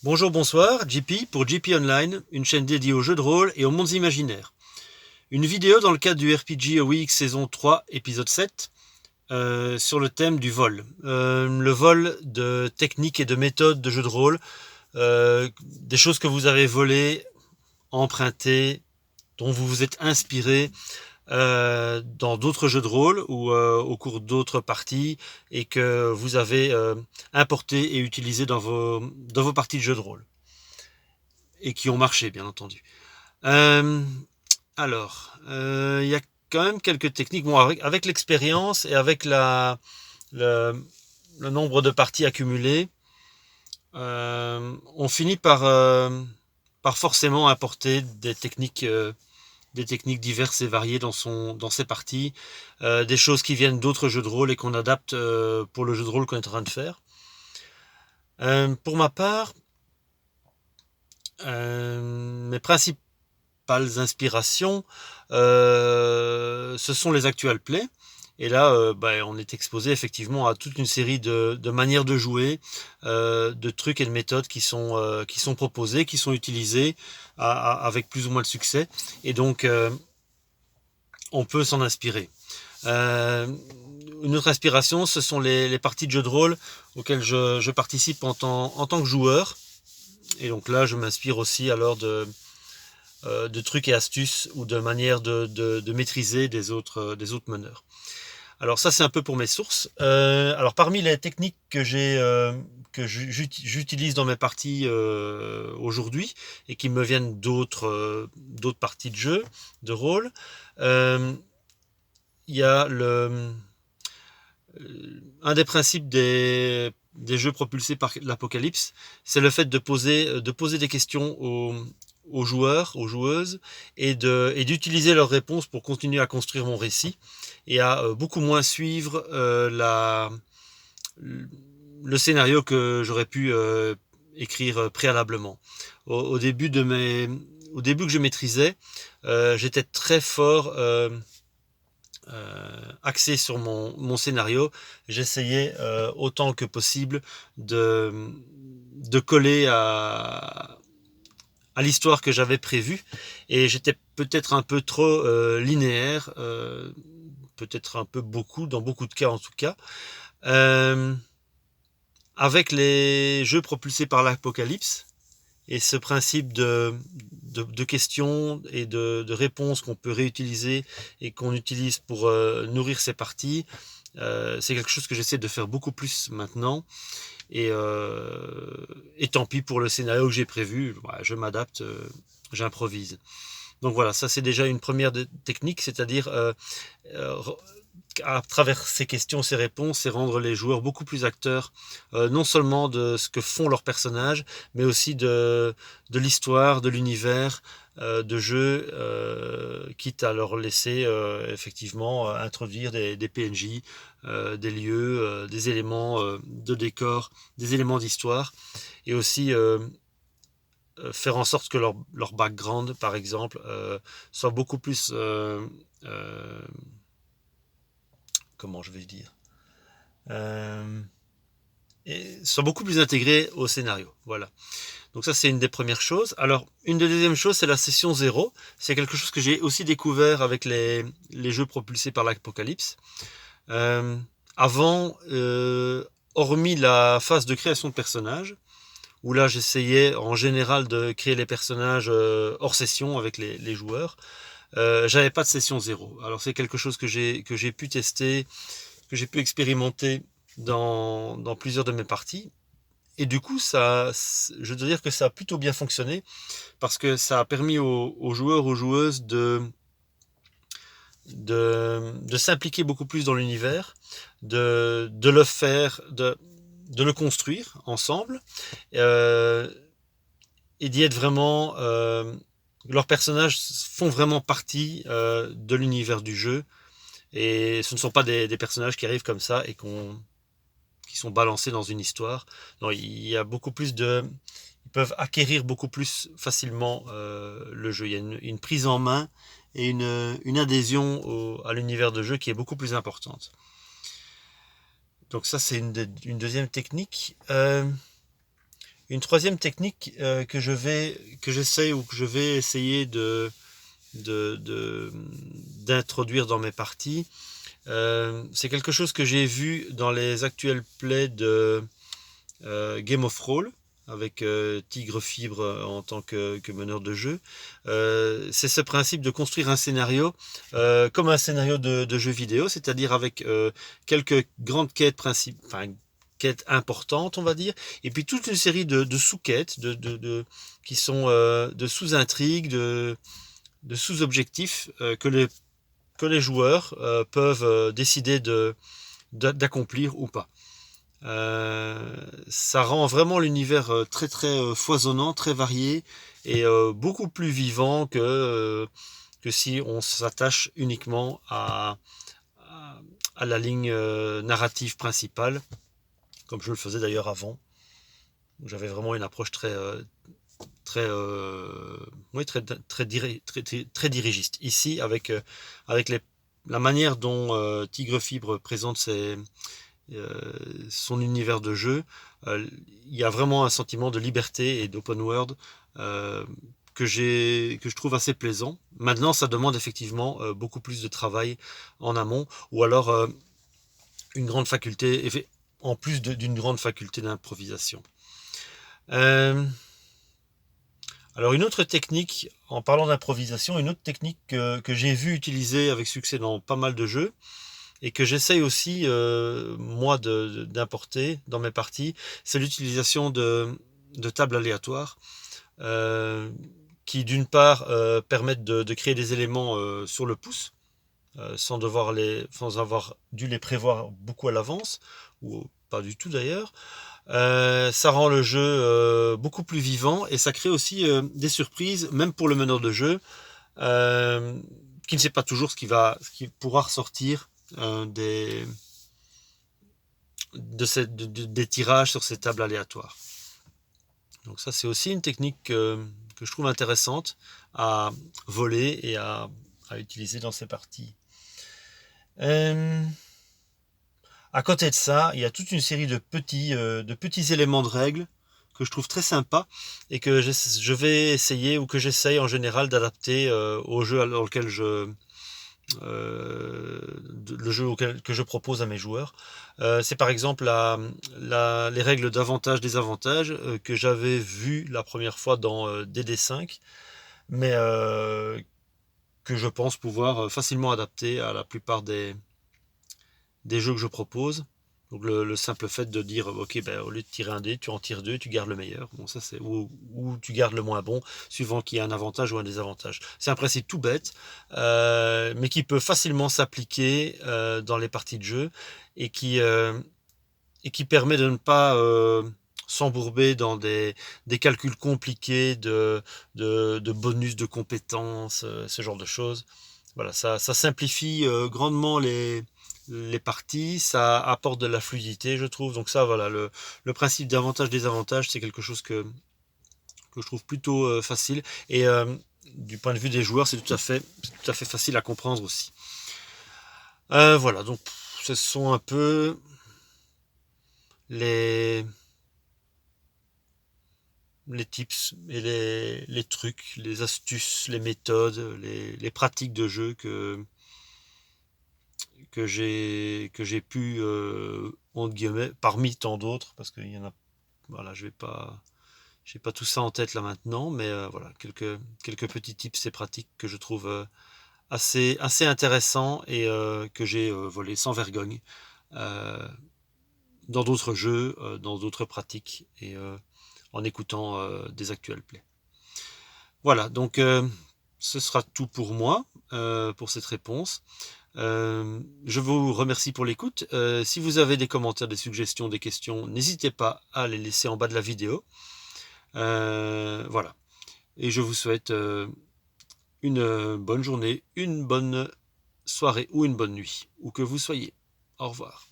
Bonjour, bonsoir, JP pour JP Online, une chaîne dédiée aux jeux de rôle et aux mondes imaginaires. Une vidéo dans le cadre du RPG AWX saison 3, épisode 7, sur le thème du vol. Le vol de techniques et de méthodes de jeux de rôle, des choses que vous avez volées, empruntées, dont vous vous êtes inspiré dans d'autres jeux de rôle ou au cours d'autres parties et que vous avez importé et utilisé dans vos parties de jeux de rôle et qui ont marché, bien entendu. Euh, il y a quand même quelques techniques. Bon, avec l'expérience et avec le, le nombre de parties accumulées, on finit par forcément apporter des techniques diverses et variées dans ses parties, des choses qui viennent d'autres jeux de rôle et qu'on adapte pour le jeu de rôle qu'on est en train de faire. Pour ma part, mes principales inspirations, ce sont les actual plays. Et là, on est exposé effectivement à toute une série de manières de jouer, de trucs et de méthodes qui sont proposés, qui sont utilisés avec plus ou moins de succès. Et donc, on peut s'en inspirer. Euh, une autre inspiration, ce sont les parties de jeux de rôle auxquelles je participe en tant que joueur. Et donc là, je m'inspire aussi alors de trucs et astuces ou de manières de maîtriser des autres meneurs. Alors ça, c'est un peu pour mes sources. Alors parmi les techniques que j'utilise dans mes parties aujourd'hui et qui me viennent d'autres parties de jeu, de rôle, euh, il y a un des principes des jeux propulsés par l'Apocalypse, c'est le fait de poser des questions aux joueurs, aux joueuses, et d'utiliser leurs réponses pour continuer à construire mon récit et à beaucoup moins suivre le scénario que j'aurais pu écrire préalablement. Au début au début que je maîtrisais, j'étais très fort axé sur mon scénario. J'essayais autant que possible de coller à l'histoire que j'avais prévue. Et j'étais peut-être un peu trop linéaire, peut-être un peu beaucoup, dans beaucoup de cas en tout cas. Euh, avec les jeux propulsés par l'Apocalypse, et ce principe de questions et de réponses qu'on peut réutiliser et qu'on utilise pour nourrir ses parties, c'est quelque chose que j'essaie de faire beaucoup plus maintenant. Et tant pis pour le scénario que j'ai prévu, ouais, je m'adapte, j'improvise. Donc voilà, ça c'est déjà une première technique, c'est-à-dire euh, à travers ces questions, ces réponses, c'est rendre les joueurs beaucoup plus acteurs, non seulement de ce que font leurs personnages, mais aussi de l'histoire, de l'univers de jeu, quitte à leur laisser effectivement introduire des PNJ, des lieux, des éléments de décor, des éléments d'histoire, et aussi faire en sorte que leur background, par exemple, soit beaucoup plus euh, comment je vais dire, euh, et soit beaucoup plus intégré au scénario. Voilà. Donc ça, c'est une des premières choses. Alors, une des deuxièmes choses, c'est la session zéro. C'est quelque chose que j'ai aussi découvert avec les jeux propulsés par l'Apocalypse. Euh, avant, hormis la phase de création de personnages, où là, j'essayais en général de créer les personnages hors session avec les joueurs, j'avais pas de session zéro. Alors, c'est quelque chose que j'ai pu tester, que j'ai pu expérimenter dans plusieurs de mes parties. Et du coup, je dois dire que ça a plutôt bien fonctionné parce que ça a permis aux joueurs, aux joueuses de s'impliquer beaucoup plus dans l'univers, de le faire, de le construire ensemble euh, et d'y être vraiment. Leurs personnages font vraiment partie de l'univers du jeu et ce ne sont pas des personnages qui arrivent comme ça et qui sont balancés dans une histoire. Non, il y a beaucoup plus de, ils peuvent acquérir beaucoup plus facilement le jeu. Il y a une prise en main et une adhésion à l'univers de jeu qui est beaucoup plus importante. Donc ça, c'est une deuxième technique. Une troisième technique que j'essaye ou que je vais essayer d'introduire dans mes parties, c'est quelque chose que j'ai vu dans les actuels plays de Game of Roll avec Tigre Fibre en tant que meneur de jeu. C'est ce principe de construire un scénario comme un scénario de jeu vidéo, c'est-à-dire avec quelques grandes quêtes principales, enfin quêtes importantes on va dire, et puis toute une série de sous-quêtes, qui sont de sous-intrigues, de sous-objectifs que les joueurs peuvent décider d'accomplir ou pas. Ça rend vraiment l'univers très très foisonnant, très varié et beaucoup plus vivant que si on s'attache uniquement à la ligne narrative principale, comme je le faisais d'ailleurs avant. J'avais vraiment une approche très, oui, très dirigiste. Ici, avec la manière dont Tigre Fibre présente son univers de jeu, il y a vraiment un sentiment de liberté et d'open world euh, que je trouve assez plaisant. Maintenant, ça demande effectivement beaucoup plus de travail en amont, ou alors une grande faculté, en plus d'une grande faculté d'improvisation. Euh, alors une autre technique, en parlant d'improvisation, une autre technique que j'ai vu utiliser avec succès dans pas mal de jeux, et que j'essaye aussi, moi, d'importer dans mes parties, c'est l'utilisation de tables aléatoires, euh, qui d'une part permettent de créer des éléments sur le pouce, sans avoir dû les prévoir beaucoup à l'avance, ou pas du tout d'ailleurs. Ça rend le jeu beaucoup plus vivant et ça crée aussi des surprises, même pour le meneur de jeu, euh, qui ne sait pas toujours ce qui pourra ressortir des tirages sur ces tables aléatoires. Donc ça, c'est aussi une technique que je trouve intéressante à voler et à utiliser dans ces parties. Euh, À côté de ça, il y a toute une série de petits éléments de règles que je trouve très sympas et que je vais essayer ou que j'essaye en général d'adapter au jeu dans lequel le jeu que je propose à mes joueurs. C'est par exemple les règles d'avantage-désavantage que j'avais vues la première fois dans DD5, mais que je pense pouvoir facilement adapter à la plupart des jeux que je propose. Donc le simple fait de dire ok, ben, au lieu de tirer un dé, tu en tires deux, tu gardes le meilleur. Bon, ça c'est ou tu gardes le moins bon, suivant qu'il y a un avantage ou un désavantage. C'est un principe tout bête, mais qui peut facilement s'appliquer dans les parties de jeu et et qui permet de ne pas s'embourber dans des calculs compliqués de bonus de compétences, ce genre de choses. Voilà, ça simplifie grandement les parties, ça apporte de la fluidité, je trouve. Donc ça, voilà, le principe d'avantage-désavantage, c'est quelque chose que je trouve plutôt facile. Et du point de vue des joueurs, c'est tout à fait facile à comprendre aussi. Voilà, donc ce sont un peu les, les tips et les trucs, les astuces, les méthodes, les pratiques de jeu que j'ai pu entre guillemets parmi tant d'autres parce qu'il y en a, voilà, j'ai pas tout ça en tête là maintenant, mais voilà, quelques petits tips et pratiques que je trouve assez intéressants et que j'ai volé sans vergogne euh, dans d'autres jeux, dans d'autres pratiques et en écoutant des actuels plays. Voilà, donc ce sera tout pour moi, pour cette réponse. Je vous remercie pour l'écoute. Si vous avez des commentaires, des suggestions, des questions, n'hésitez pas à les laisser en bas de la vidéo. Voilà. Et je vous souhaite une bonne journée, une bonne soirée ou une bonne nuit, où que vous soyez. Au revoir.